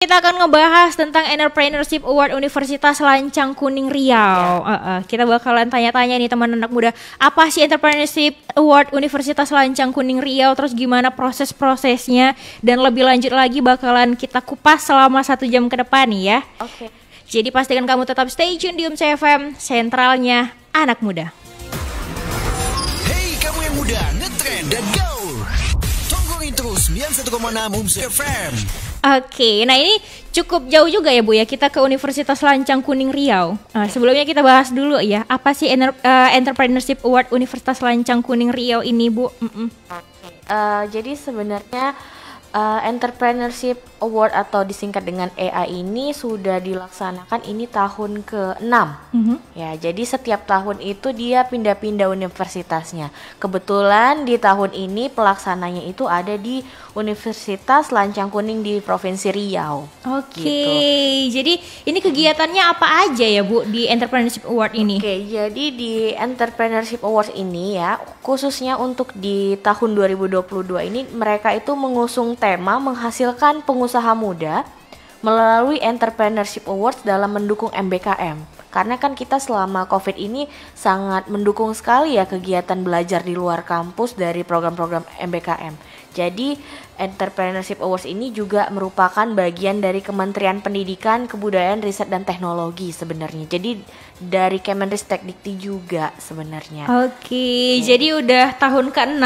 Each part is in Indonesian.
Kita akan ngebahas tentang Entrepreneurship Award Universitas Lancang Kuning Riau. Kita bakalan tanya-tanya nih teman anak muda, apa sih Entrepreneurship Award Universitas Lancang Kuning Riau, terus gimana proses-prosesnya, dan lebih lanjut lagi bakalan kita kupas selama 1 jam ke depan nih ya. Oke. Jadi pastikan kamu tetap stay tune di UMC FM, sentralnya anak muda. Hey kamu yang muda, ngetrend dan gaul, tonggongin terus 91,6 UMC FM. Oke, nah ini cukup jauh juga ya Bu ya, kita ke Universitas Lancang Kuning Riau. Sebelumnya kita bahas dulu ya, apa sih Entrepreneurship Award Universitas Lancang Kuning Riau ini Bu? Jadi sebenarnya Entrepreneurship Award atau disingkat dengan EA ini sudah dilaksanakan ini tahun ke-6. Ya, jadi setiap tahun itu dia pindah-pindah universitasnya. Kebetulan di tahun ini pelaksananya itu ada di Universitas Lancang Kuning di Provinsi Riau. Oke, Gitu. jadi ini kegiatannya apa aja ya Bu di Entrepreneurship Award ini? Oke, jadi di Entrepreneurship Awards ini ya, khususnya untuk di tahun 2022 ini mereka itu mengusung tema menghasilkan pengusaha muda melalui Entrepreneurship Awards dalam mendukung MBKM. Karena kan kita selama COVID ini sangat mendukung sekali ya kegiatan belajar di luar kampus dari program-program MBKM. Jadi Entrepreneurship Awards ini juga merupakan bagian dari Kementerian Pendidikan, Kebudayaan, Riset dan Teknologi sebenarnya. Jadi dari Kemenristekdikti juga sebenarnya. Oke, jadi udah tahun ke-6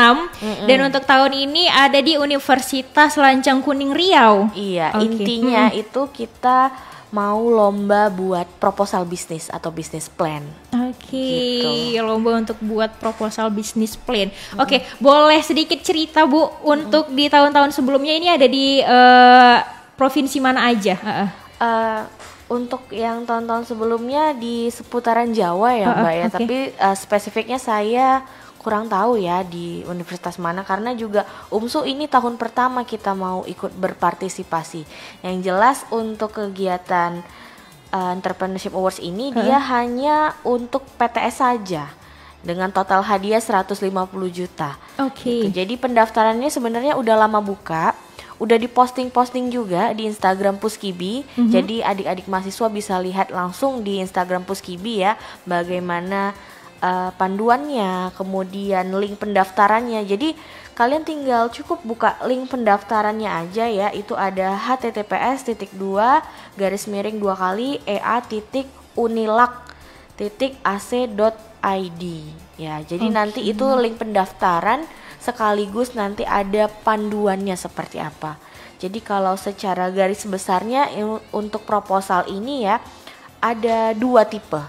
dan untuk tahun ini ada di Universitas Lancang Kuning Riau. Iya, Oke. intinya itu kita mau lomba buat proposal bisnis atau bisnis plan. Oke, Gitu. lomba untuk buat proposal bisnis plan. Oke, boleh sedikit cerita Bu untuk di tahun-tahun sebelumnya ini ada di provinsi mana aja? Untuk yang tahun-tahun sebelumnya di seputaran Jawa ya Mbak ya, oke. tapi spesifiknya saya kurang tahu ya di universitas mana, karena juga UMSU ini tahun pertama kita mau ikut berpartisipasi. Yang jelas untuk kegiatan Entrepreneurship Awards ini dia hanya untuk PTS saja dengan total hadiah 150 juta. Oke. Gitu. Jadi pendaftarannya sebenarnya udah lama buka. Udah diposting-posting juga di Instagram Puskibi. Jadi adik-adik mahasiswa bisa lihat langsung di Instagram Puskibi ya bagaimana panduannya, kemudian link pendaftarannya. Jadi kalian tinggal cukup buka link pendaftarannya aja ya. Itu ada https://unilac.ac.id ya. Jadi nanti itu link pendaftaran sekaligus nanti ada panduannya seperti apa. Jadi kalau secara garis besarnya untuk proposal ini ya ada 2 tipe.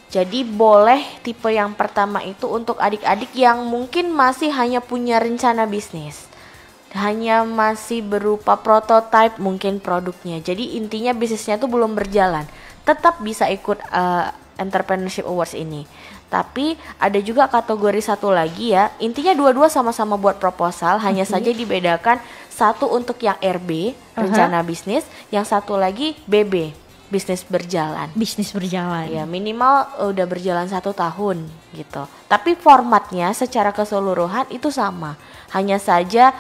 Jadi boleh tipe yang pertama itu untuk adik-adik yang mungkin masih hanya punya rencana bisnis, hanya masih berupa prototype mungkin produknya. Jadi intinya bisnisnya tuh belum berjalan, tetap bisa ikut Entrepreneurship Awards ini. Tapi ada juga kategori satu lagi ya, intinya dua-dua sama-sama buat proposal, hanya saja dibedakan satu untuk yang RB, rencana bisnis, yang satu lagi BB, bisnis berjalan. Bisnis berjalan. Ya minimal udah berjalan 1 tahun gitu. Tapi formatnya secara keseluruhan itu sama, hanya saja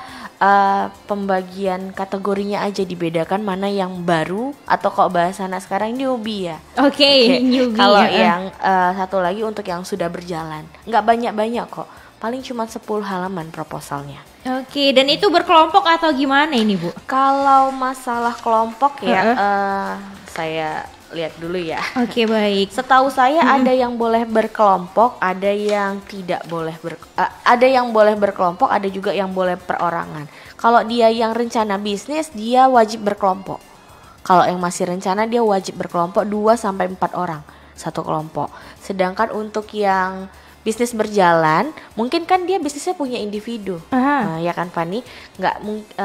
pembagian kategorinya aja dibedakan, mana yang baru atau kalau bahasa anak sekarang newbie ya. Oke, newbie Kalau ya. yang satu lagi untuk yang sudah berjalan, nggak banyak-banyak kok, paling cuma 10 halaman proposalnya. Oke, dan itu berkelompok atau gimana ini Bu? Kalau masalah kelompok ya, saya lihat dulu ya. Oke, baik. Setahu saya ada yang boleh berkelompok, ada yang tidak boleh ada yang boleh berkelompok, ada juga yang boleh perorangan. Kalau dia yang rencana bisnis, dia wajib berkelompok. Kalau yang masih rencana, dia wajib berkelompok 2 sampai 4 orang satu kelompok. Sedangkan untuk yang bisnis berjalan, mungkin kan dia bisnisnya punya individu. Ya kan Fani,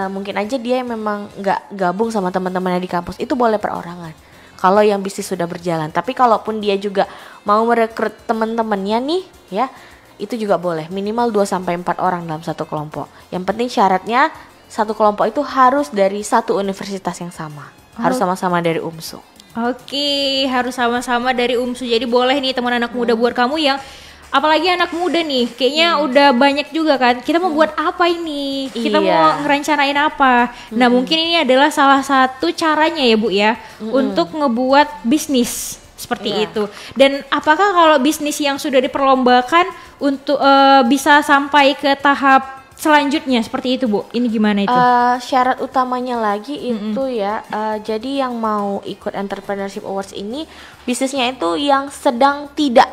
mungkin aja dia memang nggak gabung sama teman-temannya di kampus, itu boleh perorangan. Kalau yang bisnis sudah berjalan, tapi kalaupun dia juga mau merekrut teman-temannya nih ya, itu juga boleh, minimal 2 sampai 4 orang dalam satu kelompok. Yang penting syaratnya satu kelompok itu harus dari satu universitas yang sama, harus sama-sama dari UMSU. Oke, harus sama-sama dari UMSU. Jadi boleh nih teman anak muda buat kamu yang apalagi anak muda nih, kayaknya udah banyak juga kan. Kita mau buat apa ini? Kita Iya. mau ngerencanain apa? Nah, mungkin ini adalah salah satu caranya ya Bu ya, untuk ngebuat bisnis seperti Iya. itu. Dan apakah kalau bisnis yang sudah diperlombakan untuk bisa sampai ke tahap selanjutnya seperti itu Bu? Ini gimana itu? Syarat utamanya lagi itu ya, jadi yang mau ikut Entrepreneurship Awards ini bisnisnya itu yang sedang tidak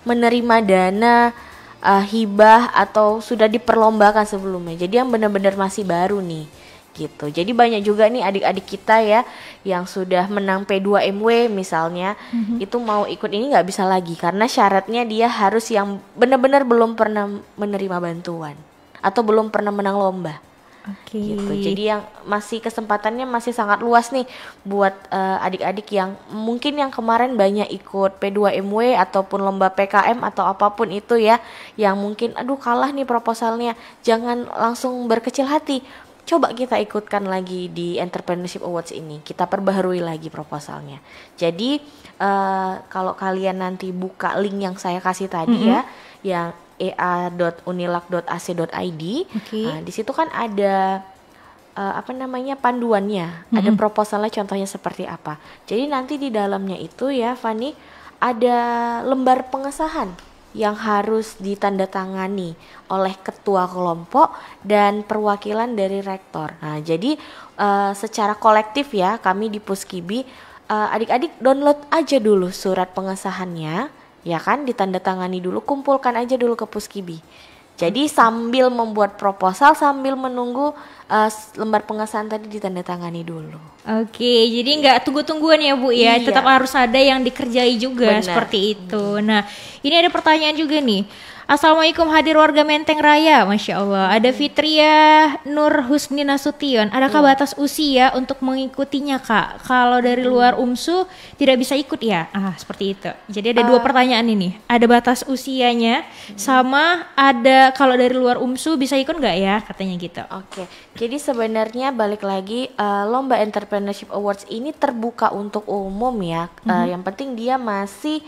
menerima dana hibah atau sudah diperlombakan sebelumnya. Jadi yang benar-benar masih baru nih gitu. Jadi banyak juga nih adik-adik kita ya yang sudah menang P2MW misalnya, itu mau ikut ini nggak bisa lagi karena syaratnya dia harus yang benar-benar belum pernah menerima bantuan atau belum pernah menang lomba. Oke. Gitu. Jadi yang masih kesempatannya masih sangat luas nih buat adik-adik yang mungkin yang kemarin banyak ikut P2MW ataupun lomba PKM atau apapun itu ya, yang mungkin aduh kalah nih proposalnya. Jangan langsung berkecil hati. Coba kita ikutkan lagi di Entrepreneurship Awards ini. Kita perbaharui lagi proposalnya. Jadi kalau kalian nanti buka link yang saya kasih tadi ya, yang ea.unilak.ac.id. Nah, di situ kan ada panduannya, ada proposalnya contohnya seperti apa. Jadi nanti di dalamnya itu ya Fani ada lembar pengesahan yang harus ditandatangani oleh ketua kelompok dan perwakilan dari rektor. Nah, jadi secara kolektif ya kami di Puskibi adik-adik download aja dulu surat pengesahannya. Ya kan, ditandatangani dulu, kumpulkan aja dulu ke Puskibi. Jadi sambil membuat proposal, sambil menunggu lembar pengesahan tadi ditandatangani dulu. Oke, jadi nggak tunggu-tungguan ya Bu ya, Iya. tetap harus ada yang dikerjai juga Benar. seperti itu. Nah, ini ada pertanyaan juga nih. Assalamualaikum hadir warga Menteng Raya, Masya Allah. Ada Fitria Nur Husni Nasution. Adakah batas usia untuk mengikutinya Kak? Kalau dari luar UMSU tidak bisa ikut ya? Seperti itu. Jadi ada dua pertanyaan ini. Ada batas usianya, sama ada kalau dari luar UMSU bisa ikut nggak ya? Katanya gitu. Oke, jadi sebenarnya balik lagi lomba Entrepreneurship Awards ini terbuka untuk umum ya. Yang penting dia masih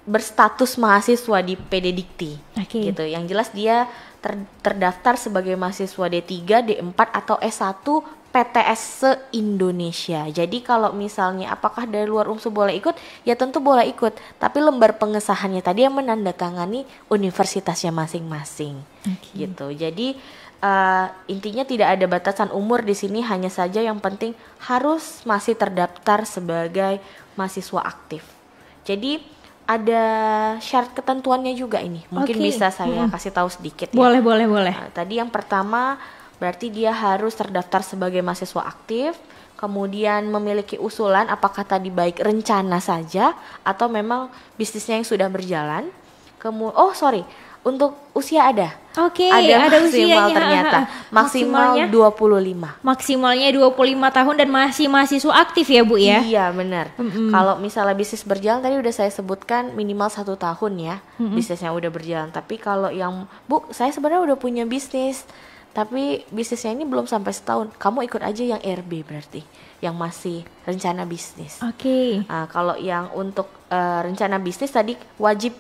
berstatus mahasiswa di PD Dikti. Oke. Gitu. Yang jelas dia terdaftar sebagai mahasiswa D3, D4 atau S1 PTS se-Indonesia. Jadi kalau misalnya apakah dari luar UMSU boleh ikut? Ya tentu boleh ikut. Tapi lembar pengesahannya tadi yang menandatangani universitasnya masing-masing. Gitu. Jadi intinya tidak ada batasan umur di sini, hanya saja yang penting harus masih terdaftar sebagai mahasiswa aktif. Jadi ada syarat ketentuannya juga ini. Mungkin Oke. bisa saya kasih tahu sedikit ya. Boleh. Nah, tadi yang pertama berarti dia harus terdaftar sebagai mahasiswa aktif, kemudian memiliki usulan apakah tadi baik rencana saja atau memang bisnisnya yang sudah berjalan. Untuk usia ada. Oke, Ada ada maksimal usianya. ternyata. Maksimal Maksimalnya? 25. Maksimalnya 25 tahun dan masih mahasiswa aktif ya Bu ya? Iya benar. Kalau misalnya bisnis berjalan tadi udah saya sebutkan minimal 1 tahun ya bisnisnya udah berjalan. Tapi kalau yang Bu, saya sebenarnya udah punya bisnis, tapi bisnisnya ini belum sampai setahun. Kamu ikut aja yang RB berarti, yang masih rencana bisnis. Oke. Nah, kalau yang untuk rencana bisnis tadi wajib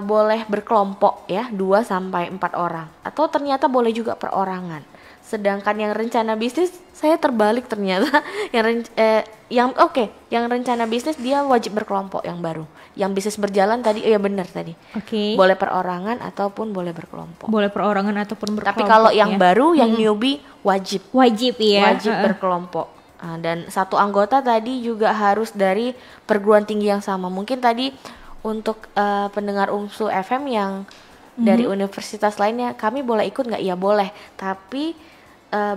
boleh berkelompok ya 2 sampai 4 orang atau ternyata boleh juga perorangan. Sedangkan yang rencana bisnis saya terbalik ternyata yang rencana bisnis dia wajib berkelompok yang baru. Yang bisnis berjalan tadi benar tadi. Oke. Boleh perorangan ataupun boleh berkelompok. Boleh perorangan ataupun berkelompok. Tapi kalau yang ya? baru yang newbie wajib ya. wajib berkelompok. Dan satu anggota tadi juga harus dari perguruan tinggi yang sama. Mungkin tadi untuk pendengar UMSU FM yang dari universitas lainnya, kami boleh ikut nggak? Iya boleh. Tapi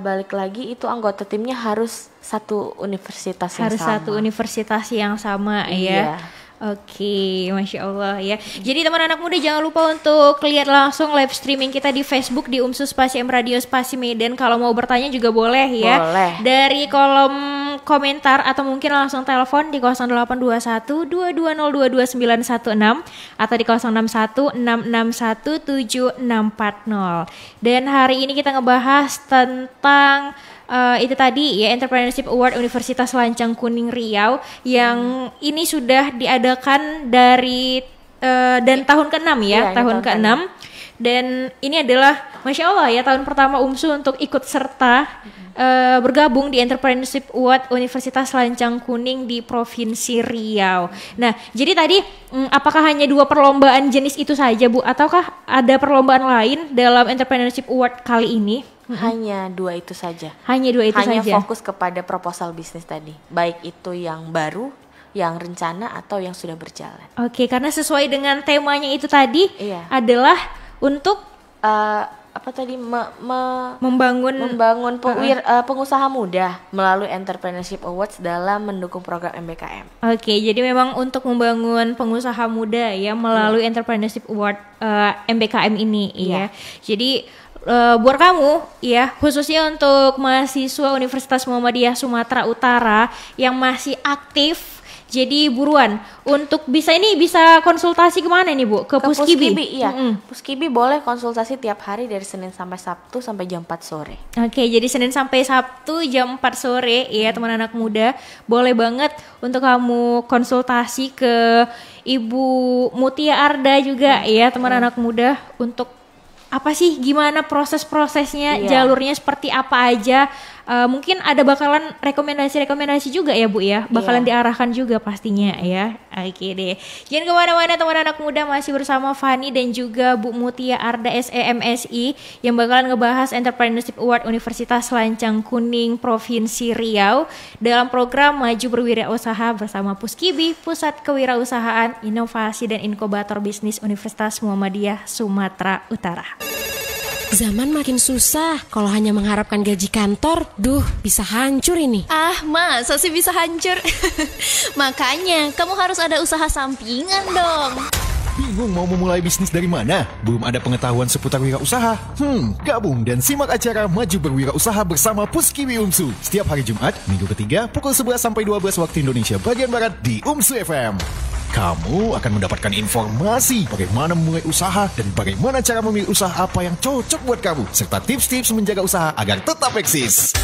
balik lagi itu anggota timnya harus satu universitas yang Harus sama. satu universitas yang sama Iya. ya. Oke, Masya Allah ya. Jadi teman anak muda jangan lupa untuk lihat langsung live streaming kita di Facebook di UMSU Spasi M Radio Spasi Medan. Kalau mau bertanya juga boleh ya. Boleh. Dari kolom komentar atau mungkin langsung telepon di 0821 22022916 atau di 061 661 7640. Dan hari ini kita ngebahas tentang itu tadi ya, Entrepreneurship Award Universitas Lancang Kuning Riau yang ini sudah diadakan dari dan tahun ke-6 ya, Iya, ini tahun tahun ke-6. Dan ini adalah Masya Allah ya tahun pertama UMSU untuk ikut serta bergabung di Entrepreneurship Award Universitas Lancang Kuning di Provinsi Riau. Nah, jadi tadi apakah hanya 2 perlombaan jenis itu saja Bu? Ataukah ada perlombaan lain dalam Entrepreneurship Award kali ini? Hanya 2 itu saja. Hanya 2 itu Hanya saja? fokus kepada proposal bisnis tadi. Baik itu yang baru, yang rencana, atau yang sudah berjalan. Oke, karena sesuai dengan temanya itu tadi Iya. adalah untuk Apa tadi membangun pengusaha muda melalui Entrepreneurship Awards dalam mendukung program MBKM. Oke, jadi memang untuk membangun pengusaha muda ya melalui Entrepreneurship Award MBKM ini ya. Jadi buat kamu ya, khususnya untuk mahasiswa Universitas Muhammadiyah Sumatera Utara yang masih aktif, jadi buruan untuk bisa konsultasi kemana nih Bu? Ke Puskibi? Iya. Puskibi boleh konsultasi tiap hari dari Senin sampai Sabtu sampai jam 4 sore. Oke, jadi Senin sampai Sabtu jam 4 sore ya teman anak muda. Boleh banget untuk kamu konsultasi ke Ibu Mutia Arda juga ya teman anak muda untuk apa sih, gimana proses-prosesnya, jalurnya seperti apa aja. Mungkin ada bakalan rekomendasi-rekomendasi juga ya Bu ya, bakalan diarahkan juga pastinya ya. Oke deh, jangan kemana-mana teman anak muda, masih bersama Fani dan juga Bu Mutia Arda SEMSI yang bakalan ngebahas Entrepreneurship Award Universitas Lancang Kuning Provinsi Riau dalam program Maju Berwirausaha bersama Puskibi, Pusat Kewirausahaan, Inovasi dan Inkubator Bisnis Universitas Muhammadiyah Sumatera Utara. Zaman makin susah, kalau hanya mengharapkan gaji kantor, bisa hancur ini. Masa sih bisa hancur? Makanya, kamu harus ada usaha sampingan dong. Bingung mau memulai bisnis dari mana? Belum ada pengetahuan seputar wirausaha? Gabung dan simak acara Maju Berwirausaha bersama Puskibi UMSU setiap hari Jumat, minggu ketiga, pukul 11 sampai 12 waktu Indonesia bagian Barat di UMSU FM. Kamu akan mendapatkan informasi bagaimana memulai usaha dan bagaimana cara memilih usaha apa yang cocok buat kamu, serta tips-tips menjaga usaha agar tetap eksis.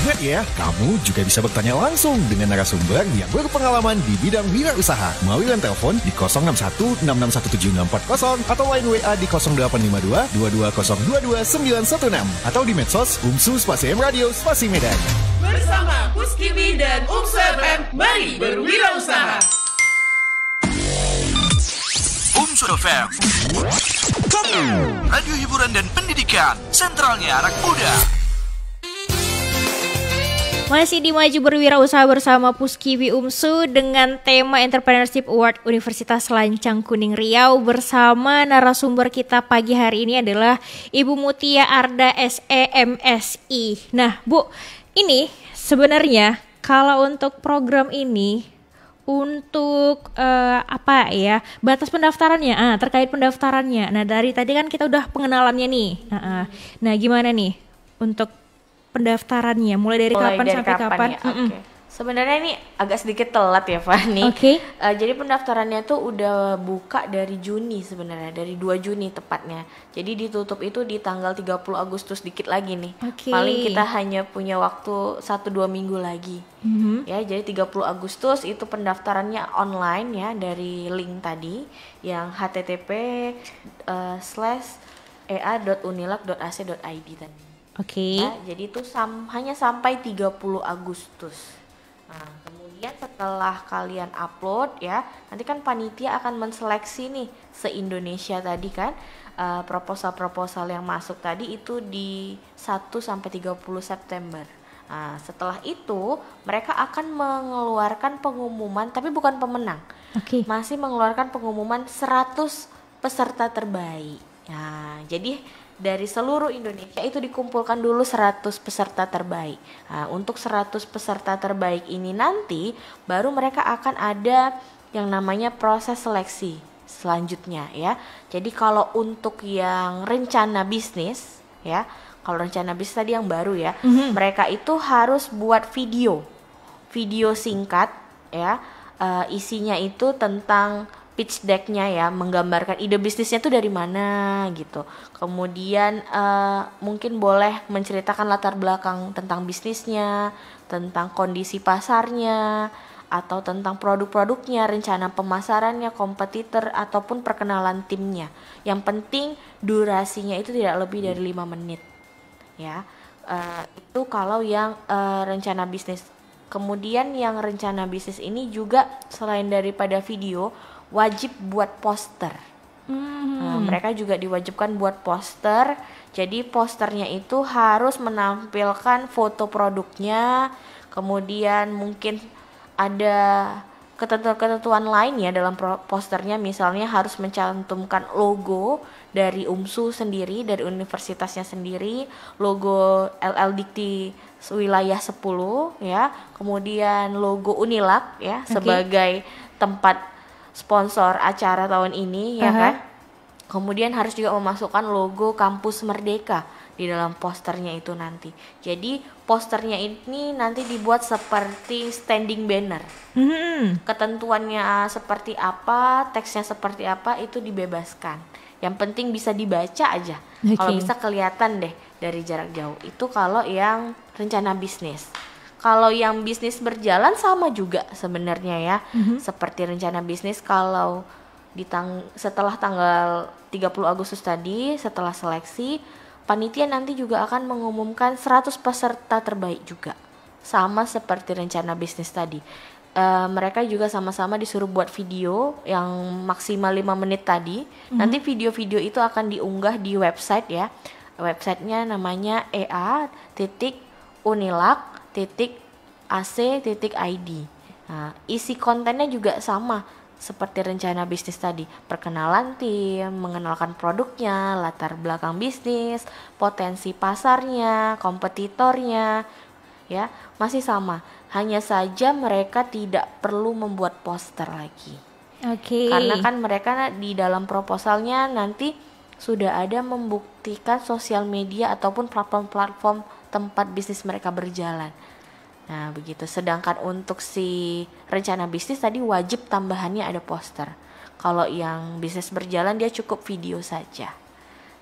Ingat ya, kamu juga bisa bertanya langsung dengan narasumber yang berpengalaman di bidang wirausaha melalui line telepon di 061-6617640 atau line WA di 0852-22022916 atau di medsos UMSU_M Radio Medan. Bersama Puskibi dan UMSU FM, mari berwirausaha. UMSU FM, radio hiburan dan pendidikan, sentralnya anak muda. Masih di Maju Berwirausaha bersama Puskibi UMSU dengan tema Entrepreneurship Award Universitas Lancang Kuning Riau. Bersama narasumber kita pagi hari ini adalah Ibu Mutia Arda SEMSI. Nah Bu, ini sebenarnya kalau untuk program ini untuk batas pendaftarannya, terkait pendaftarannya. Nah dari tadi kan kita udah pengenalannya nih. Nah gimana nih untuk pendaftarannya? Mulai dari sampai kapan? Ya? Sebenarnya ini agak sedikit telat ya Fani. Jadi pendaftarannya tuh udah buka dari Juni sebenarnya, dari 2 Juni tepatnya. Jadi ditutup itu di tanggal 30 Agustus, dikit lagi nih. Paling kita hanya punya waktu 1-2 minggu lagi. Ya, jadi 30 Agustus itu pendaftarannya online ya, dari link tadi yang http://ea.unilak.ac.id tadi. Ya, jadi itu hanya sampai 30 Agustus. Nah, kemudian setelah kalian upload ya, nanti kan panitia akan menseleksi nih se-Indonesia tadi kan, proposal-proposal yang masuk tadi itu di 1 sampai 30 September. Nah, setelah itu mereka akan mengeluarkan pengumuman, tapi bukan pemenang. Masih mengeluarkan pengumuman 100 peserta terbaik. Nah, jadi dari seluruh Indonesia itu dikumpulkan dulu 100 peserta terbaik. Nah, untuk 100 peserta terbaik ini nanti baru mereka akan ada yang namanya proses seleksi selanjutnya ya. Jadi kalau untuk yang rencana bisnis ya, kalau rencana bisnis tadi yang baru ya, mereka itu harus buat video singkat ya, isinya itu tentang pitch deck-nya ya, menggambarkan ide bisnisnya tuh dari mana gitu. Kemudian mungkin boleh menceritakan latar belakang tentang bisnisnya, tentang kondisi pasarnya, atau tentang produk-produknya, rencana pemasarannya, kompetitor ataupun perkenalan timnya. Yang penting durasinya itu tidak lebih dari 5 menit. Ya. Itu kalau yang rencana bisnis. Kemudian yang rencana bisnis ini juga selain daripada video wajib buat poster. Mereka juga diwajibkan buat poster. Jadi posternya itu harus menampilkan foto produknya. Kemudian mungkin ada ketentuan lain ya dalam posternya, misalnya harus mencantumkan logo dari UMSU sendiri, dari universitasnya sendiri, logo LLDikti wilayah 10 ya, kemudian logo Unilak ya sebagai tempat sponsor acara tahun ini ya kan. Kemudian harus juga memasukkan logo Kampus Merdeka di dalam posternya itu nanti. Jadi posternya ini nanti dibuat seperti standing banner. Ketentuannya seperti apa, teksnya seperti apa itu dibebaskan. Yang penting bisa dibaca aja. Kalau bisa kelihatan deh dari jarak jauh. Itu kalau yang rencana bisnis. Kalau yang bisnis berjalan sama juga sebenarnya ya. Seperti rencana bisnis kalau setelah tanggal 30 Agustus tadi, setelah seleksi, panitia nanti juga akan mengumumkan 100 peserta terbaik juga. Sama seperti rencana bisnis tadi. Mereka juga sama-sama disuruh buat video yang maksimal 5 menit tadi. Nanti video-video itu akan diunggah di website ya. Websitenya namanya ea.unilak.ac.id. Nah, isi kontennya juga sama seperti rencana bisnis tadi, perkenalan tim, mengenalkan produknya, latar belakang bisnis, potensi pasarnya, kompetitornya, ya masih sama. Hanya saja mereka tidak perlu membuat poster lagi. Karena kan mereka di dalam proposalnya nanti sudah ada membuktikan sosial media ataupun platform-platform tempat bisnis mereka berjalan. Nah begitu, sedangkan untuk si rencana bisnis tadi wajib tambahannya ada poster. Kalau yang bisnis berjalan dia cukup video saja.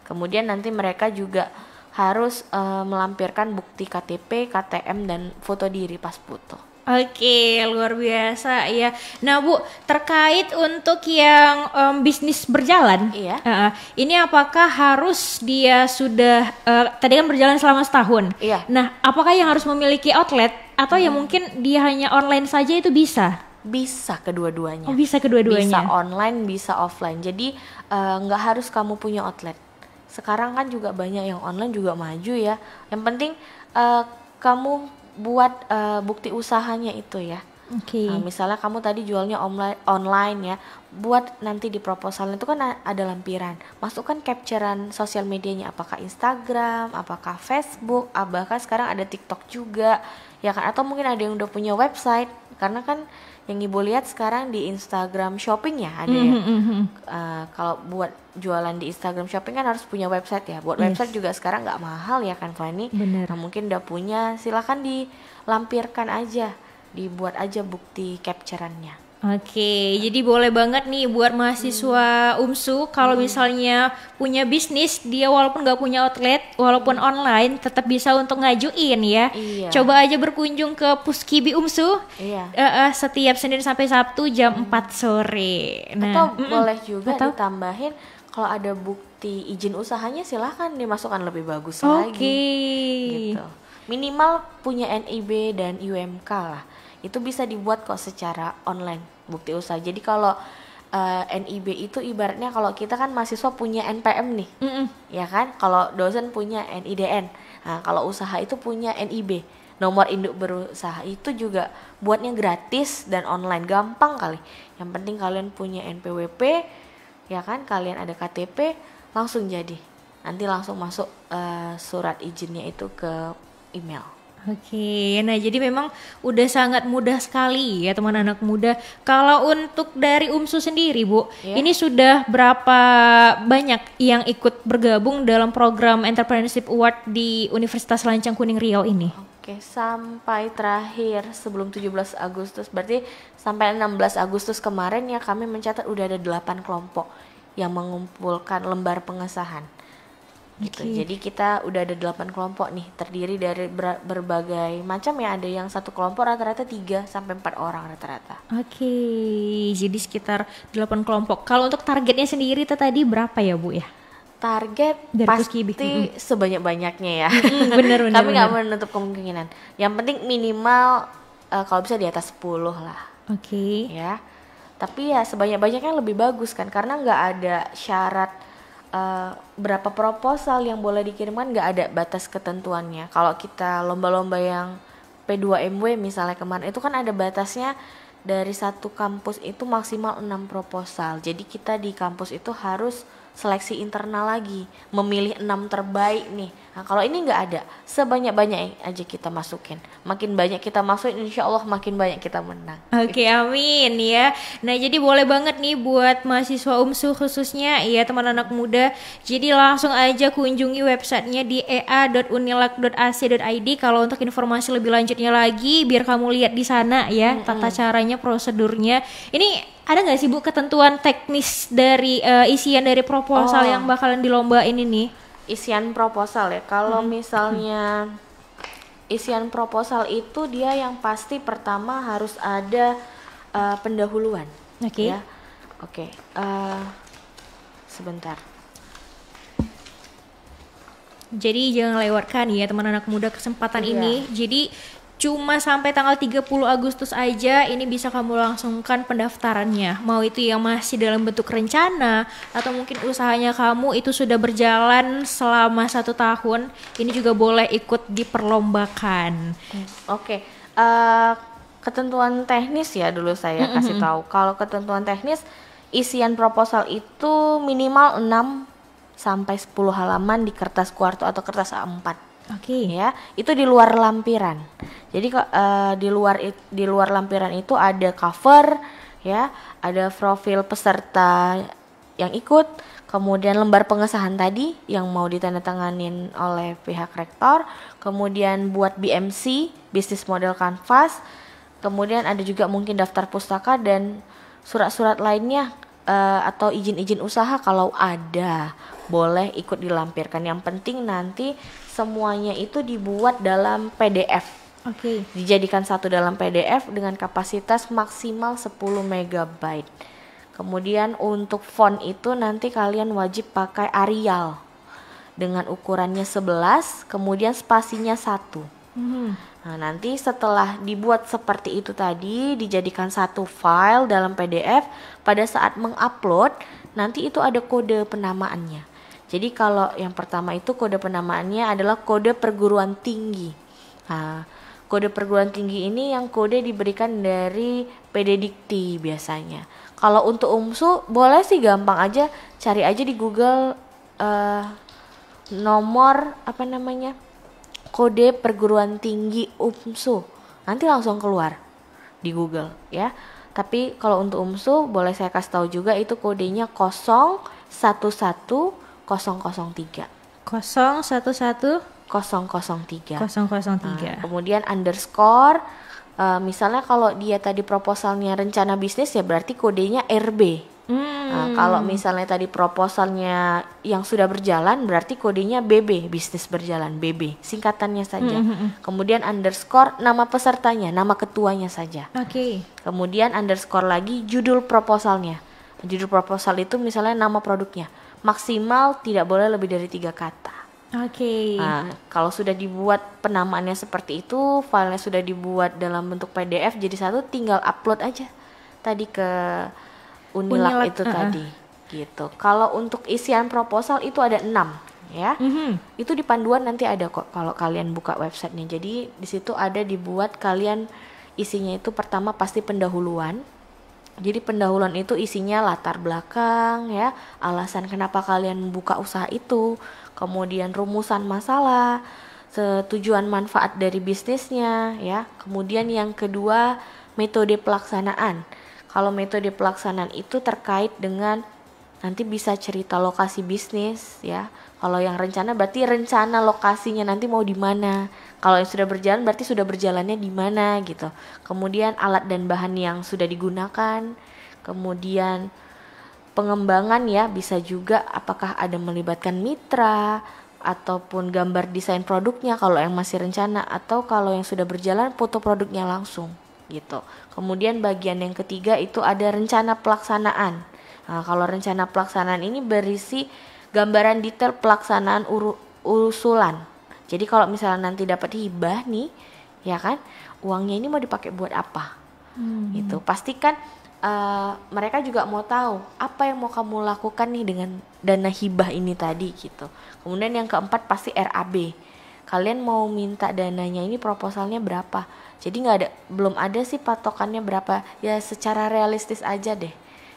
Kemudian nanti mereka juga harus melampirkan bukti KTP, KTM dan foto diri pas foto. Oke, luar biasa ya. Nah Bu, terkait untuk yang bisnis berjalan, ini apakah harus dia sudah tadi kan berjalan selama setahun? Iya. Nah, apakah yang harus memiliki outlet atau ya mungkin dia hanya online saja itu bisa? Bisa kedua-duanya. Oh, bisa kedua-duanya. Bisa online, bisa offline. Jadi nggak harus kamu punya outlet. Sekarang kan juga banyak yang online juga maju ya. Yang penting kamu buat bukti usahanya itu ya. Nah, misalnya kamu tadi jualnya online ya, buat nanti di proposal itu kan ada lampiran, masukkan capturean sosial medianya, apakah Instagram, apakah Facebook, apakah sekarang ada TikTok juga ya kan, atau mungkin ada yang udah punya website, karena kan yang ibu lihat sekarang di Instagram Shopping ya ada ya. Kalau buat jualan di Instagram Shopping kan harus punya website ya. Buat website juga sekarang nggak mahal ya kan Fani. Nah, mungkin udah punya, silakan dilampirkan aja, dibuat aja bukti capturannya. Oke, jadi boleh banget nih buat mahasiswa UMSU kalau misalnya punya bisnis, dia walaupun nggak punya outlet, walaupun online, tetap bisa untuk ngajuin ya. Iya. Coba aja berkunjung ke Puskibi UMSU setiap Senin sampai Sabtu jam 4 sore. Atau boleh juga ditambahin kalau ada bukti izin usahanya, silahkan dimasukkan lebih bagus lagi. Gitu. Minimal punya NIB dan UMK lah. Itu bisa dibuat kok secara online bukti usaha. Jadi kalau NIB itu ibaratnya kalau kita kan mahasiswa punya NPM nih, ya kan? Kalau dosen punya NIDN. Nah, kalau usaha itu punya NIB, nomor induk berusaha. Itu juga buatnya gratis dan online, gampang kali. Yang penting kalian punya NPWP, ya kan? Kalian ada KTP, langsung jadi. Nanti langsung masuk surat izinnya itu ke email. Oke, nah jadi memang udah sangat mudah sekali ya teman anak muda. Kalau untuk dari UMSU sendiri Bu, ini sudah berapa banyak yang ikut bergabung dalam program Entrepreneurship Award di Universitas Lancang Kuning Riau ini? Oke, sampai terakhir sebelum 17 Agustus, berarti sampai 16 Agustus kemarin ya kami mencatat udah ada 8 kelompok yang mengumpulkan lembar pengesahan. gitu. Oke. Jadi kita udah ada 8 kelompok nih, terdiri dari berbagai macam ya. Ada yang satu kelompok rata-rata 3 sampai 4 orang rata-rata. Oke, jadi sekitar 8 kelompok. Kalau untuk targetnya sendiri tadi berapa ya Bu ya? Target Dari pasti Puskibi. sebanyak-banyaknya ya. Bener. Kami nggak menutup kemungkinan. Yang penting minimal kalau bisa di atas 10 lah. Oke. Ya, tapi ya sebanyak-banyaknya lebih bagus kan, karena nggak ada syarat berapa proposal yang boleh dikirimkan, nggak ada batas ketentuannya. Kalau kita lomba-lomba yang P2MW misalnya kemarin itu kan ada batasnya, dari satu kampus itu maksimal 6 proposal. Jadi kita di kampus itu harus seleksi internal lagi, memilih 6 terbaik nih. Nah kalau ini nggak ada, sebanyak-banyak aja kita masukin. Makin banyak kita masukin, insya Allah makin banyak kita menang. Oke, amin ya. Nah, jadi boleh banget nih buat mahasiswa UMSU khususnya ya teman anak muda. Jadi langsung aja kunjungi websitenya di ea.unilak.ac.id kalau untuk informasi lebih lanjutnya lagi, biar kamu lihat di sana ya tata caranya, prosedurnya. Ini ada nggak sih Bu ketentuan teknis dari isian dari proposal yang bakalan dilombain ini? Isian proposal ya, kalau misalnya isian proposal itu dia yang pasti pertama harus ada pendahuluan. Oke. Ya. Oke. Sebentar. Jadi jangan lewatkan ya teman anak muda kesempatan Iya. ini. Jadi cuma sampai tanggal 30 Agustus aja ini bisa kamu langsungkan pendaftarannya. Mau itu yang masih dalam bentuk rencana atau mungkin usahanya kamu itu sudah berjalan selama 1 tahun, ini juga boleh ikut diperlombakan. Oke. Ketentuan teknis ya dulu saya kasih tahu. Kalau ketentuan teknis, isian proposal itu minimal 6 sampai 10 halaman di kertas kuarto atau kertas A4. Oke. Ya, itu di luar lampiran. Jadi di luar lampiran itu ada cover, ya, ada profil peserta yang ikut, kemudian lembar pengesahan tadi yang mau ditandatanganin oleh pihak rektor, kemudian buat BMC, Business Model Canvas, kemudian ada juga mungkin daftar pustaka dan surat-surat lainnya atau izin-izin usaha kalau ada, boleh ikut dilampirkan. Yang penting nanti semuanya itu dibuat dalam PDF. Oke. Dijadikan satu dalam PDF dengan kapasitas maksimal 10 MB. Kemudian untuk font itu nanti kalian wajib pakai Arial dengan ukurannya 11, kemudian spasinya 1. Nah, nanti setelah dibuat seperti itu tadi, dijadikan satu file dalam PDF, pada saat mengupload nanti itu ada kode penamaannya. Jadi kalau yang pertama itu kode penamaannya adalah kode perguruan tinggi. Nah, kode perguruan tinggi ini yang kode diberikan dari PD Dikti biasanya. Kalau untuk UMSU boleh sih gampang aja, cari aja di Google nomor kode perguruan tinggi UMSU. Nanti langsung keluar di Google ya. Tapi kalau untuk UMSU boleh saya kasih tahu juga itu kodenya 011003. 011003. 003. Kemudian underscore, misalnya kalau dia tadi proposalnya rencana bisnis ya berarti kodenya RB. Nah, kalau misalnya tadi proposalnya yang sudah berjalan berarti kodenya BB, bisnis berjalan, BB, singkatannya saja. Kemudian underscore nama pesertanya, nama ketuanya saja. Oke. Kemudian underscore lagi judul proposalnya. Judul proposal itu misalnya nama produknya. Maksimal tidak boleh lebih dari 3 kata. Oke. Nah, kalau sudah dibuat penamaannya seperti itu, filenya sudah dibuat dalam bentuk PDF jadi satu, tinggal upload aja tadi ke Unilak itu tadi gitu. Kalau untuk isian proposal itu ada 6 ya. Itu di panduan nanti ada kok kalau kalian buka websitenya. Jadi di situ ada dibuat kalian isinya itu pertama pasti pendahuluan. Jadi pendahuluan itu isinya latar belakang ya, alasan kenapa kalian membuka usaha itu, kemudian rumusan masalah, tujuan manfaat dari bisnisnya ya. Kemudian yang kedua metode pelaksanaan. Kalau metode pelaksanaan itu terkait dengan nanti bisa cerita lokasi bisnis ya. Kalau yang rencana berarti rencana lokasinya nanti mau di mana. Kalau yang sudah berjalan berarti sudah berjalannya di mana gitu. Kemudian alat dan bahan yang sudah digunakan. Kemudian pengembangan ya, bisa juga apakah ada melibatkan mitra. ataupun gambar desain produknya kalau yang masih rencana, atau kalau yang sudah berjalan foto produknya langsung gitu. Kemudian bagian yang ketiga itu ada rencana pelaksanaan. Nah, kalau rencana pelaksanaan ini berisi gambaran detail pelaksanaan usulan. Jadi kalau misalnya nanti dapat hibah nih, ya kan, uangnya ini mau dipakai buat apa? Gitu. Pastikan mereka juga mau tahu apa yang mau kamu lakukan nih dengan dana hibah ini tadi gitu. Kemudian yang keempat pasti RAB. Kalian mau minta dananya ini proposalnya berapa? Jadi belum ada sih patokannya berapa. Ya secara realistis aja deh.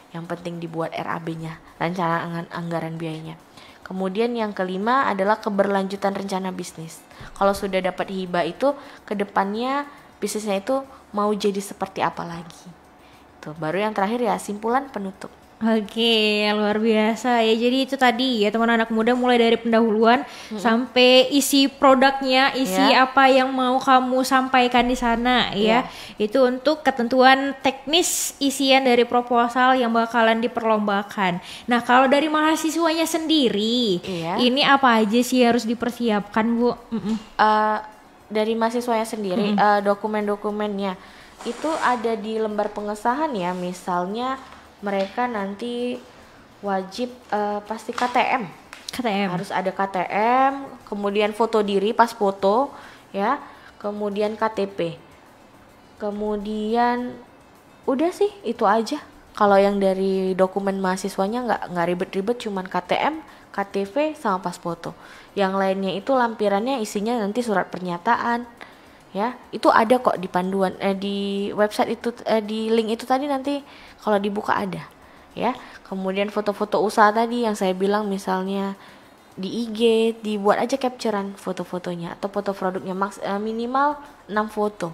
Yang penting dibuat RAB-nya, rencana anggaran biayanya. Kemudian yang kelima adalah keberlanjutan rencana bisnis. Kalau sudah dapat hibah itu, kedepannya bisnisnya itu mau jadi seperti apa lagi. Tuh, baru yang terakhir ya simpulan penutup. Oke, luar biasa ya. Jadi itu tadi ya teman anak muda, mulai dari pendahuluan sampai isi produknya, isi apa yang mau kamu sampaikan di sana ya. Itu untuk ketentuan teknis isian dari proposal yang bakalan diperlombakan. Nah, kalau dari mahasiswanya sendiri, ini apa aja sih harus dipersiapkan, Bu? Dari mahasiswanya sendiri, dokumen-dokumennya itu ada di lembar pengesahan ya. Misalnya mereka nanti wajib pasti KTM. Harus ada KTM, kemudian foto diri pas foto ya, kemudian KTP. Kemudian udah sih itu aja. Kalau yang dari dokumen mahasiswanya nggak ribet-ribet, cuman KTM, KTP sama pas foto. Yang lainnya itu lampirannya isinya nanti surat pernyataan. Ya, itu ada kok di panduan di website itu, di link itu tadi nanti kalau dibuka ada ya. Kemudian foto-foto usaha tadi yang saya bilang, misalnya di IG dibuat aja capturean foto-fotonya atau foto produknya minimal 6 foto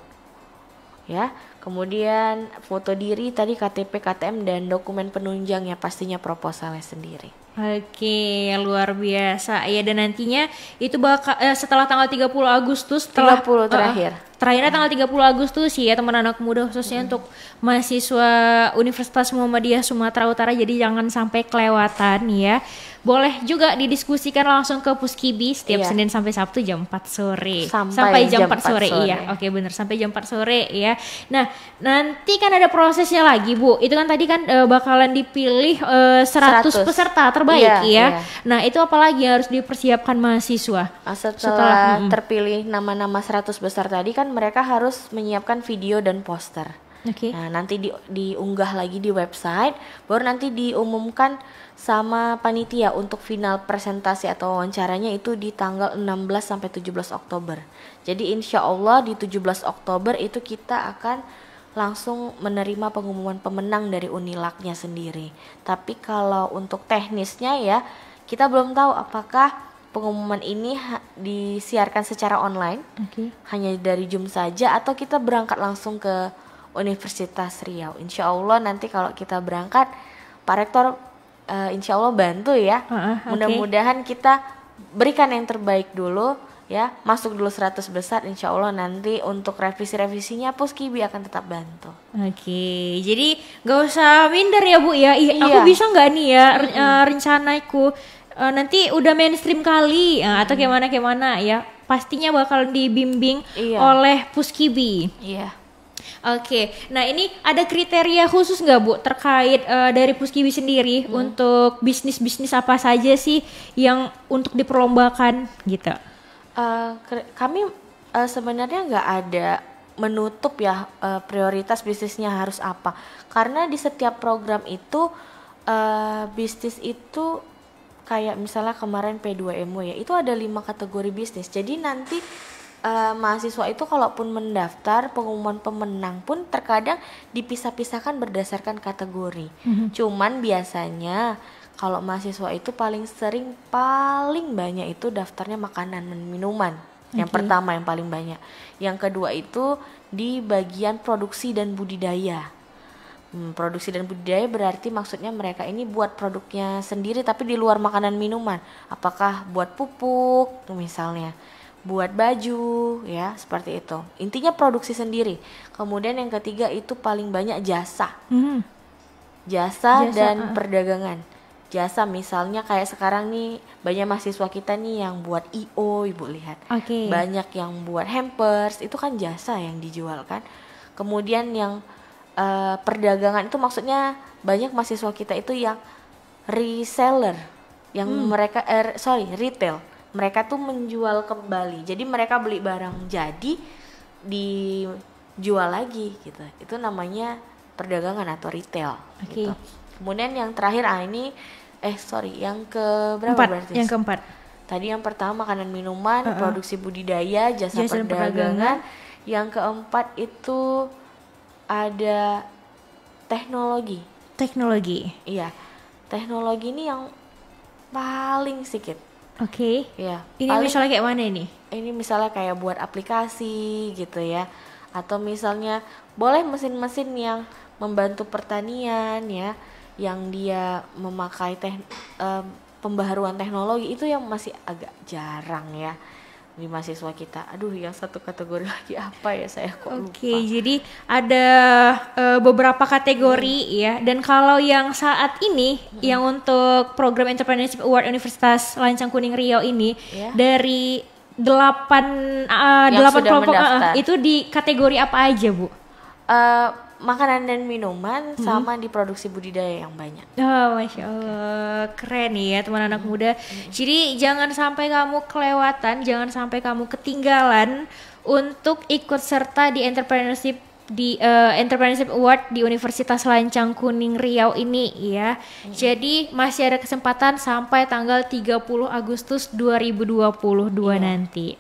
ya. Kemudian foto diri tadi, KTP, KTM, dan dokumen penunjang ya, pastinya proposalnya sendiri. Oke, luar biasa ya. Dan nantinya itu bakal setelah tanggal 30 Agustus, setelah 30 terakhir. Terakhirnya tanggal 30 Agustus ya teman anak muda, khususnya untuk mahasiswa Universitas Muhammadiyah Sumatera Utara. Jadi jangan sampai kelewatan ya. Boleh juga didiskusikan langsung ke Puskibi setiap Senin sampai Sabtu jam 4 sore. Sampai jam 4 sore. Iya. Oke, benar, sampai jam 4 sore ya. Nah, nanti kan ada prosesnya lagi, Bu. Itu kan tadi kan bakalan dipilih 100 peserta terbaik ya. Nah, itu apalagi harus dipersiapkan mahasiswa? Setelah terpilih nama-nama 100 besar tadi kan mereka harus menyiapkan video dan poster. Nah, nanti diunggah lagi di website, baru nanti diumumkan sama panitia untuk final presentasi atau wawancaranya itu di tanggal 16 sampai 17 Oktober. Jadi insya Allah di 17 Oktober itu kita akan langsung menerima pengumuman pemenang dari Unilaknya sendiri. Tapi kalau untuk teknisnya ya, kita belum tahu apakah pengumuman ini disiarkan secara online, hanya dari Zoom saja, atau kita berangkat langsung ke Universitas Riau. Insya Allah nanti kalau kita berangkat, Pak Rektor insya Allah bantu ya. Mudah-mudahan kita berikan yang terbaik dulu ya, masuk dulu 100 besar. Insya Allah nanti untuk revisi-revisinya Puskibi akan tetap bantu. Oke, jadi gak usah minder ya Bu ya. Aku bisa gak nih ya rencanaku nanti udah mainstream kali atau gimana ya. Pastinya bakal dibimbing oleh Puskibi. Oke, nah ini ada kriteria khusus nggak Bu terkait dari Puskibi sendiri untuk bisnis-bisnis apa saja sih yang untuk diperlombakan gitu? Kami sebenarnya nggak ada menutup ya prioritas bisnisnya harus apa, karena di setiap program itu bisnis itu kayak misalnya kemarin P2MW ya, itu ada 5 kategori bisnis. Jadi nanti mahasiswa itu kalaupun mendaftar, pengumuman pemenang pun terkadang dipisah-pisahkan berdasarkan kategori. Cuman biasanya kalau mahasiswa itu paling banyak itu daftarnya makanan dan minuman. Yang pertama yang paling banyak. Yang kedua itu di bagian produksi dan budidaya. Produksi dan budidaya berarti maksudnya mereka ini buat produknya sendiri tapi di luar makanan minuman. Apakah buat pupuk misalnya, buat baju ya, seperti itu. Intinya produksi sendiri. Kemudian yang ketiga itu paling banyak jasa dan perdagangan. jasa, misalnya kayak sekarang nih banyak mahasiswa kita nih yang buat IO, Ibu lihat. Oke. Banyak yang buat hampers, itu kan jasa yang dijual kan. Kemudian yang perdagangan itu maksudnya banyak mahasiswa kita itu yang reseller, yang mereka retail. Mereka tuh menjual kembali. Jadi mereka beli barang jadi dijual lagi gitu. Itu namanya perdagangan atau retail gitu. Kemudian yang terakhir yang ke berapa berarti? Yang keempat. Tadi yang pertama makanan minuman, produksi budidaya, jasa perdagangan. Yang keempat itu ada teknologi. Teknologi. Iya. Teknologi ini yang paling sedikit. Oke. Iya. Ini misalnya kayak mana ini? Ini misalnya kayak buat aplikasi gitu ya. Atau misalnya boleh mesin-mesin yang membantu pertanian ya, yang dia memakai pembaharuan teknologi, itu yang masih agak jarang ya di mahasiswa kita. Aduh, yang satu kategori lagi apa ya, saya kok lupa. Oke, jadi ada beberapa kategori ya. Dan kalau yang saat ini yang untuk program Entrepreneurship Award Universitas Lancang Kuning Riau ini dari 8 kelompok itu di kategori apa aja, Bu? Makanan dan minuman sama di produksi budidaya yang banyak. Oh, Masya Allah, keren nih ya teman anak muda. Jadi jangan sampai kamu kelewatan, jangan sampai kamu ketinggalan untuk ikut serta di Entrepreneurship Award di Universitas Lancang Kuning Riau ini ya. Jadi masih ada kesempatan sampai tanggal 30 Agustus 2022 nanti.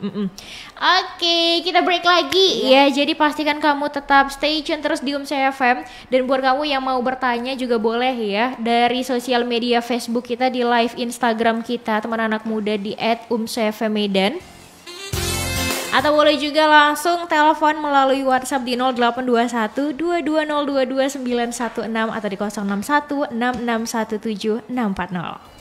Oke, kita break lagi ya. Jadi pastikan kamu tetap stay tune terus di FM. Dan buat kamu yang mau bertanya juga boleh ya dari sosial media Facebook kita, di live Instagram kita teman anak muda di @umsfmmedan. Atau boleh juga langsung telepon melalui WhatsApp di 0821 22022916 atau di 061 6617 640.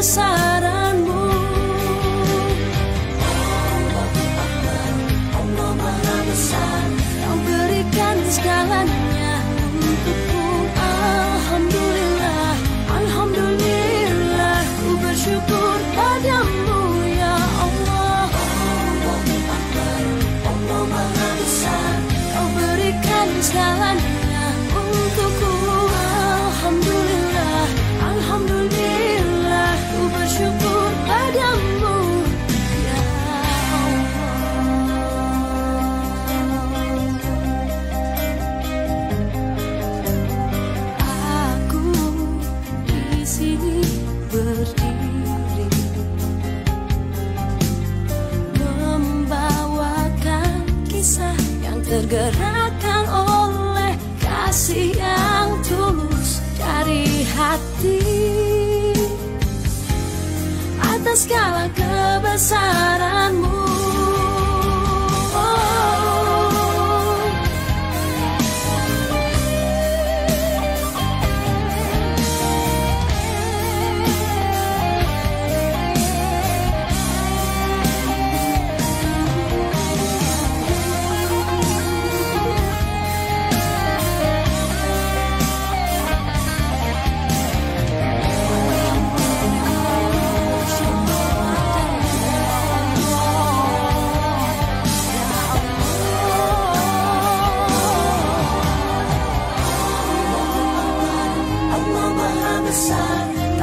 kebesaranmu. Allah Maha Besar, Kau berikan segalanya untukku. Alhamdulillah, Alhamdulillah, ku bersyukur padamu ya Allah. Allah Maha Besar, Kau berikan segalanya untukku. Alhamdulillah, Alhamdulillah, ku bersyukur padamu ya Allah. Aku di sini berdiri membawakan kisah yang tergerakkan oleh kasih yang tulus dari hati atas segala kebesaranmu.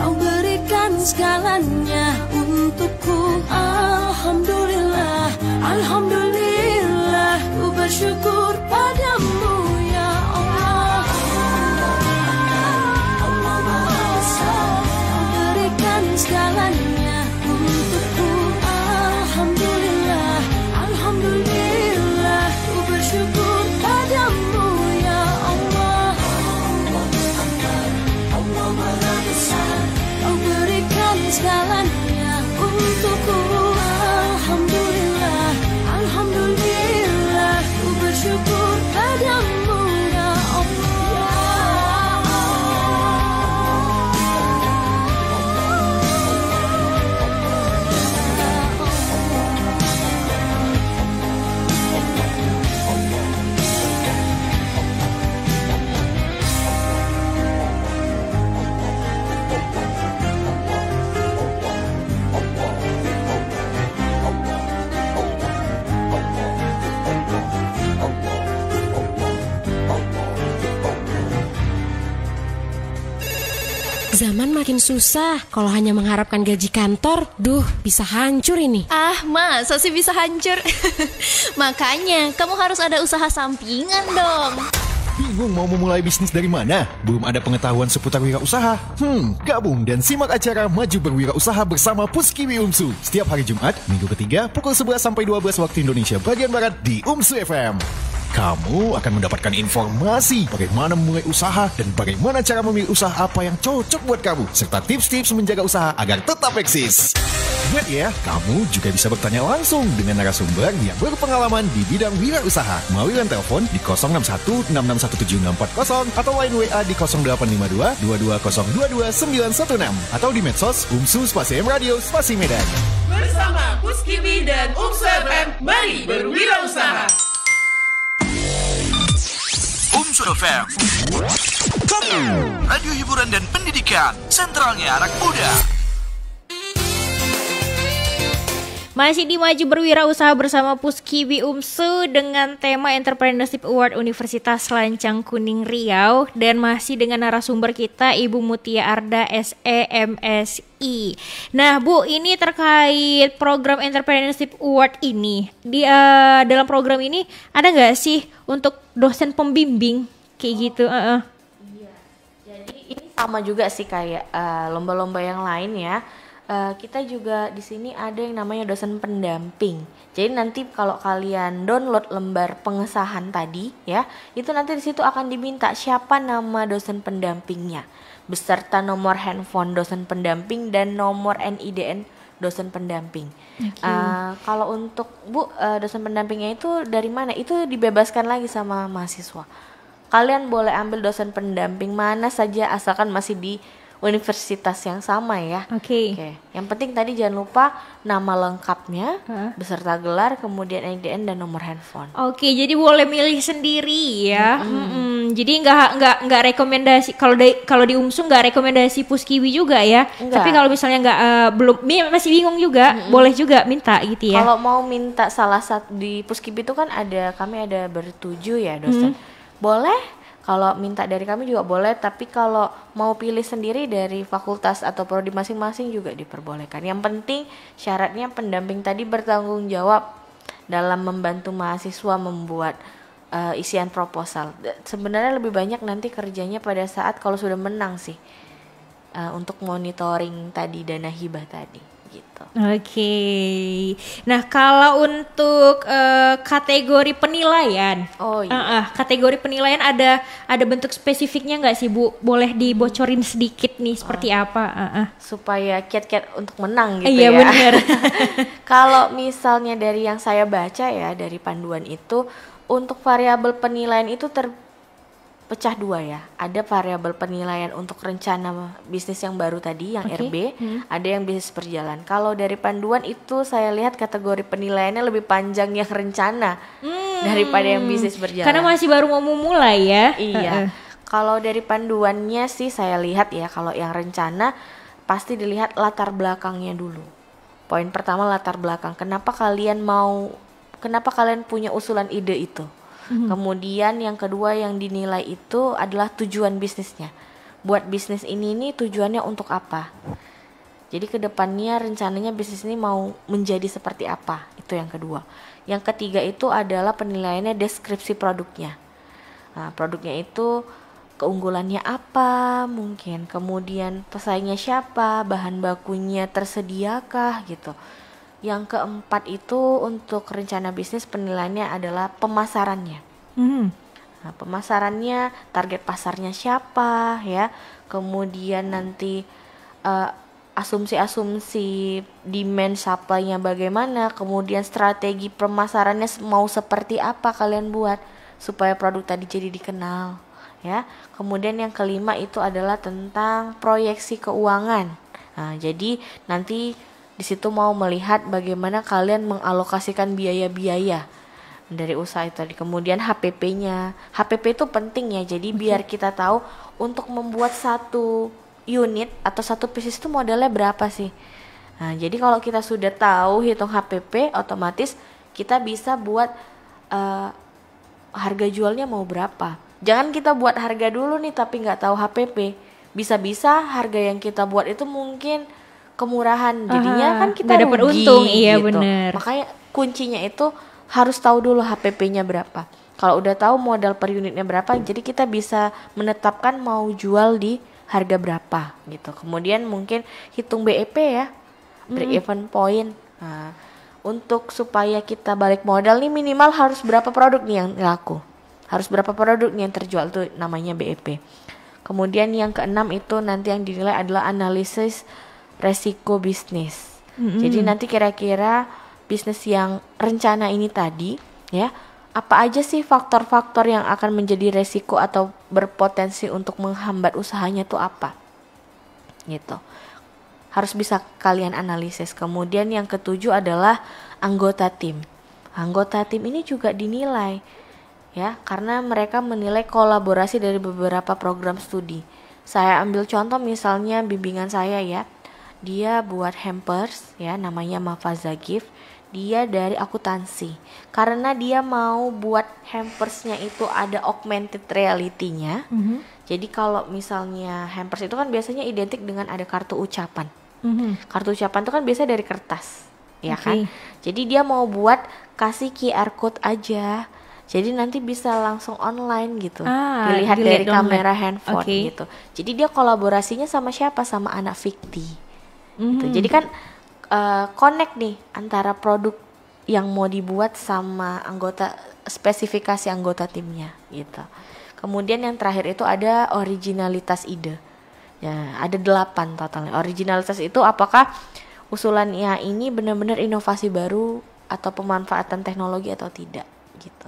Kau berikan segalanya untukku. Alhamdulillah, alhamdulillah, ku bersyukur padamu ya Allah. Allah Maha Besar, Kau berikan segalanya untukku. Alhamdulillah, alhamdulillah, ku bersyukur padamu ya Allah. Allah Maha Besar, Kau berikan segalanya untukku. Alhamdulillah, alhamdulillah, ku bersyukur padamu ya Zaman makin susah. Kalau hanya mengharapkan gaji kantor, duh, bisa hancur ini. Ah, masa sih bisa hancur? Makanya kamu harus ada usaha sampingan dong. Bingung mau memulai bisnis dari mana? Belum ada pengetahuan seputar wirausaha? Gabung dan simak acara Maju Berwirausaha bersama Puskiwi UMSU setiap hari Jumat, minggu ketiga, pukul 11 sampai 12 waktu Indonesia bagian Barat di UMSU FM. Kamu akan mendapatkan informasi bagaimana memulai usaha dan bagaimana cara memilih usaha apa yang cocok buat kamu, serta tips-tips menjaga usaha agar tetap eksis. Ingat ya, kamu juga bisa bertanya langsung dengan narasumber yang berpengalaman di bidang wirausaha melalui line telepon di 061-6617640 atau line WA di 0852-22022-916 atau di medsos UMSU _ Radio _ Medan. Bersama Puskiwi dan UMSU FM, mari berwirausaha. UMSU FM, radio hiburan dan pendidikan, sentralnya anak muda. Masih di Maju Berwirausaha bersama Puskiwi UMSU dengan tema Entrepreneurship Award Universitas Lancang Kuning Riau, dan masih dengan narasumber kita Ibu Mutia Arda SE MSI. Nah Bu, ini terkait program Entrepreneurship Award ini, di dalam program ini ada nggak sih untuk dosen pembimbing kayak gitu? Iya, jadi ini sama juga sih kayak lomba-lomba yang lain ya. Kita juga di sini ada yang namanya dosen pendamping. Jadi nanti kalau kalian download lembar pengesahan tadi ya, itu nanti di situ akan diminta siapa nama dosen pendampingnya, beserta nomor handphone dosen pendamping dan nomor NIDN dosen pendamping. Kalau untuk Bu, dosen pendampingnya itu dari mana? Itu dibebaskan lagi sama mahasiswa. Kalian boleh ambil dosen pendamping mana saja asalkan masih di universitas yang sama ya. Oke. Yang penting tadi jangan lupa nama lengkapnya, beserta gelar, kemudian NIDN dan nomor handphone. Oke, jadi boleh milih sendiri ya. Jadi nggak rekomendasi kalau di UMSU nggak rekomendasi Puskiwi juga ya. Tapi kalau misalnya nggak masih bingung juga, boleh juga minta gitu ya. Kalau mau minta salah satu di Puskiwi itu kan kami ada bertujuh ya dosen. Boleh. Kalau minta dari kami juga boleh, tapi kalau mau pilih sendiri dari fakultas atau prodi masing-masing juga diperbolehkan. Yang penting syaratnya pendamping tadi bertanggung jawab dalam membantu mahasiswa membuat isian proposal. Sebenarnya lebih banyak nanti kerjanya pada saat kalau sudah menang sih, untuk monitoring tadi dana hibah tadi. Gitu. Oke. Nah, kalau untuk kategori penilaian, kategori penilaian ada bentuk spesifiknya nggak sih Bu? Boleh dibocorin sedikit nih seperti apa? Supaya kiat-kiat untuk menang gitu ya. Iya benar. Kalau misalnya dari yang saya baca ya dari panduan itu, untuk variabel penilaian itu pecah dua ya. Ada variabel penilaian untuk rencana bisnis yang baru tadi, yang RB, ada yang bisnis berjalan. Kalau dari panduan itu saya lihat kategori penilaiannya lebih panjang yang rencana daripada yang bisnis berjalan. Karena masih baru mau memulai ya. Iya. Kalau dari panduannya sih saya lihat ya, kalau yang rencana pasti dilihat latar belakangnya dulu. Poin pertama latar belakang. Kenapa kalian punya usulan ide itu? Kemudian yang kedua yang dinilai itu adalah tujuan bisnisnya. Buat bisnis ini tujuannya untuk apa? Jadi kedepannya rencananya bisnis ini mau menjadi seperti apa, itu yang kedua. Yang ketiga itu adalah penilaiannya deskripsi produknya. Nah, produknya itu keunggulannya apa mungkin, kemudian pesaingnya siapa, bahan bakunya tersediakah gitu. Yang keempat itu untuk rencana bisnis penilaiannya adalah pemasarannya. Nah, pemasarannya, target pasarnya siapa ya, kemudian nanti asumsi-asumsi demand supply-nya bagaimana, kemudian strategi pemasarannya mau seperti apa kalian buat supaya produk tadi jadi dikenal ya. Kemudian yang kelima itu adalah tentang proyeksi keuangan. Nah, jadi nanti di situ mau melihat bagaimana kalian mengalokasikan biaya-biaya dari usaha itu tadi. Kemudian HPP-nya. HPP itu penting ya. Jadi biar kita tahu untuk membuat satu unit atau satu pieces itu modalnya berapa sih. Nah, jadi kalau kita sudah tahu hitung HPP, otomatis kita bisa buat harga jualnya mau berapa. Jangan kita buat harga dulu nih tapi nggak tahu HPP. Bisa-bisa harga yang kita buat itu mungkin kemurahan. Jadinya kan kita nggak dapat rugi untung. Iya, gitu. bener. Makanya kuncinya itu harus tahu dulu HPP-nya berapa. Kalau udah tahu modal per unitnya berapa, jadi kita bisa menetapkan mau jual di harga berapa gitu. Kemudian mungkin hitung BEP ya, break even point. Nah, untuk supaya kita balik modal nih minimal harus berapa produk nih yang laku, harus berapa produk nih yang terjual, tuh namanya BEP. Kemudian yang keenam itu nanti yang dinilai adalah analisis resiko bisnis. Jadi nanti kira-kira bisnis yang rencana ini tadi ya, apa aja sih faktor-faktor yang akan menjadi resiko atau berpotensi untuk menghambat usahanya tuh apa gitu, harus bisa kalian analisis. Kemudian yang ketujuh adalah anggota tim. Anggota tim ini juga dinilai ya, karena mereka menilai kolaborasi dari beberapa program studi. Saya ambil contoh misalnya bimbingan saya ya, dia buat hampers ya, namanya Mafaza Gift. Dia dari akuntansi, karena dia mau buat hampersnya itu ada augmented reality-nya. Jadi kalau misalnya hampers itu kan biasanya identik dengan ada kartu ucapan. Kartu ucapan itu kan biasa dari kertas, ya kan? Jadi dia mau buat kasih QR code aja. Jadi nanti bisa langsung online gitu, dilihat dari kamera handphone gitu. Jadi dia kolaborasinya sama siapa? Sama anak fikti. Gitu. Jadi kan connect nih antara produk yang mau dibuat sama anggota, spesifikasi anggota timnya gitu. Kemudian yang terakhir itu ada originalitas ide. Ya, ada 8 totalnya. Originalitas itu apakah usulannya ini benar-benar inovasi baru atau pemanfaatan teknologi atau tidak gitu.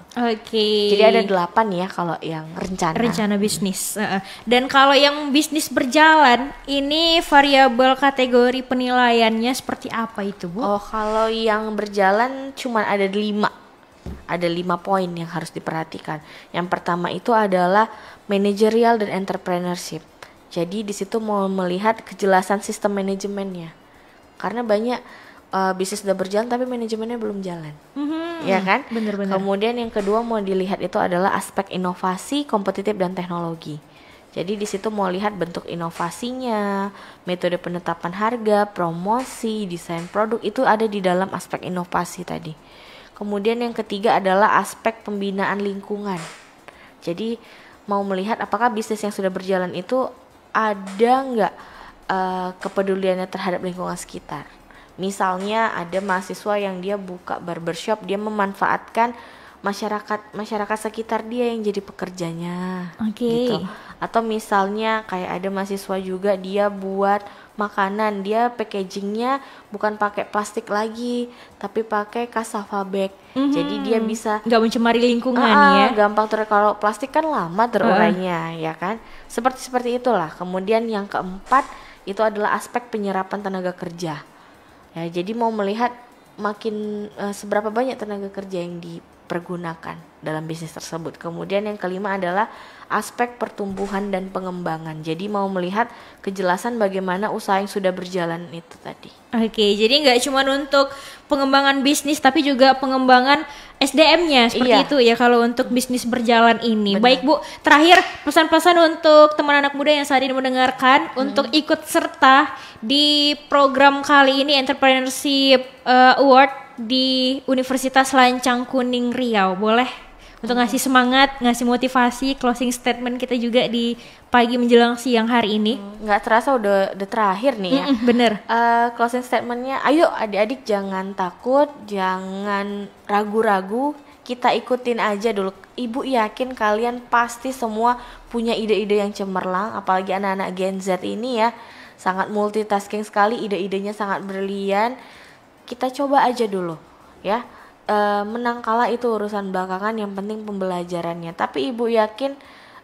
Jadi ada 8 ya kalau yang rencana bisnis. Dan kalau yang bisnis berjalan, ini variabel kategori penilaiannya seperti apa itu, Bu? Oh, kalau yang berjalan cuman ada 5. Ada 5 poin yang harus diperhatikan. Yang pertama itu adalah managerial dan entrepreneurship. Jadi di situ mau melihat kejelasan sistem manajemennya. Karena banyak bisnis sudah berjalan tapi manajemennya belum jalan. Ya kan? Bener-bener. Kemudian yang kedua mau dilihat itu adalah aspek inovasi, kompetitif dan teknologi. Jadi di situ mau lihat bentuk inovasinya, metode penetapan harga, promosi, desain produk, itu ada di dalam aspek inovasi tadi. Kemudian yang ketiga adalah aspek pembinaan lingkungan. Jadi mau melihat apakah bisnis yang sudah berjalan itu ada nggak kepeduliannya terhadap lingkungan sekitar. Misalnya ada mahasiswa yang dia buka barbershop, dia memanfaatkan masyarakat sekitar dia yang jadi pekerjanya, gitu. Atau misalnya kayak ada mahasiswa juga dia buat makanan, dia packagingnya bukan pakai plastik lagi, tapi pakai cassava bag. Jadi dia bisa nggak mencemari lingkungan ya. Gampang kalau plastik kan lama terurainya, ya kan? Seperti itulah. Kemudian yang keempat itu adalah aspek penyerapan tenaga kerja. Ya, jadi mau melihat makin seberapa banyak tenaga kerja yang dipergunakan dalam bisnis tersebut. Kemudian yang kelima adalah aspek pertumbuhan dan pengembangan. Jadi mau melihat kejelasan bagaimana usaha yang sudah berjalan itu tadi. Oke, jadi nggak cuma untuk pengembangan bisnis tapi juga pengembangan SDM-nya seperti itu ya kalau untuk bisnis berjalan ini. Benar. Baik Bu, terakhir pesan-pesan untuk teman anak muda yang saat ini mendengarkan untuk ikut serta di program kali ini Entrepreneurship Award di Universitas Lancang Kuning Riau. Boleh untuk ngasih semangat, ngasih motivasi, closing statement kita juga di pagi menjelang siang hari ini. Nggak terasa udah terakhir nih ya. Bener. Closing statementnya, ayo adik-adik jangan takut, jangan ragu-ragu, kita ikutin aja dulu. Ibu yakin kalian pasti semua punya ide-ide yang cemerlang, apalagi anak-anak Gen Z ini ya, sangat multitasking sekali, ide-idenya sangat brilian. Kita coba aja dulu ya. Menang kalah itu urusan belakangan, yang penting pembelajarannya. Tapi ibu yakin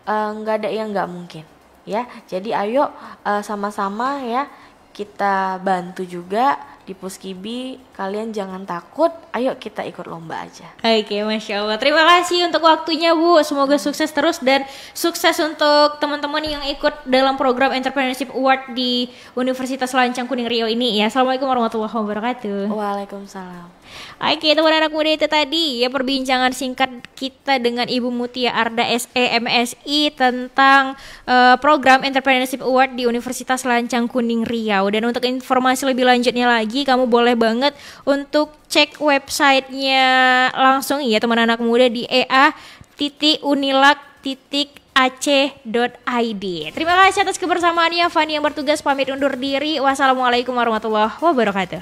nggak ada yang nggak mungkin ya. Jadi ayo sama-sama ya kita bantu juga di Puskibi. Kalian jangan takut, ayo kita ikut lomba aja. Oke, Masya Allah. Terima kasih untuk waktunya Bu. Semoga sukses terus dan sukses untuk teman-teman yang ikut dalam program Entrepreneurship Award di Universitas Lancang Kuning Riau ini ya. Assalamualaikum warahmatullahi wabarakatuh. Waalaikumsalam. Oke, teman anak muda, itu tadi ya perbincangan singkat kita dengan Ibu Mutia Arda SE MSI tentang program Entrepreneurship Award di Universitas Lancang Kuning Riau. Dan untuk informasi lebih lanjutnya lagi, kamu boleh banget untuk cek websitenya langsung ya teman anak muda di ea.unilag.ac.id. Terima kasih atas kebersamaannya. Fani yang bertugas pamit undur diri. Wassalamualaikum warahmatullahi wabarakatuh.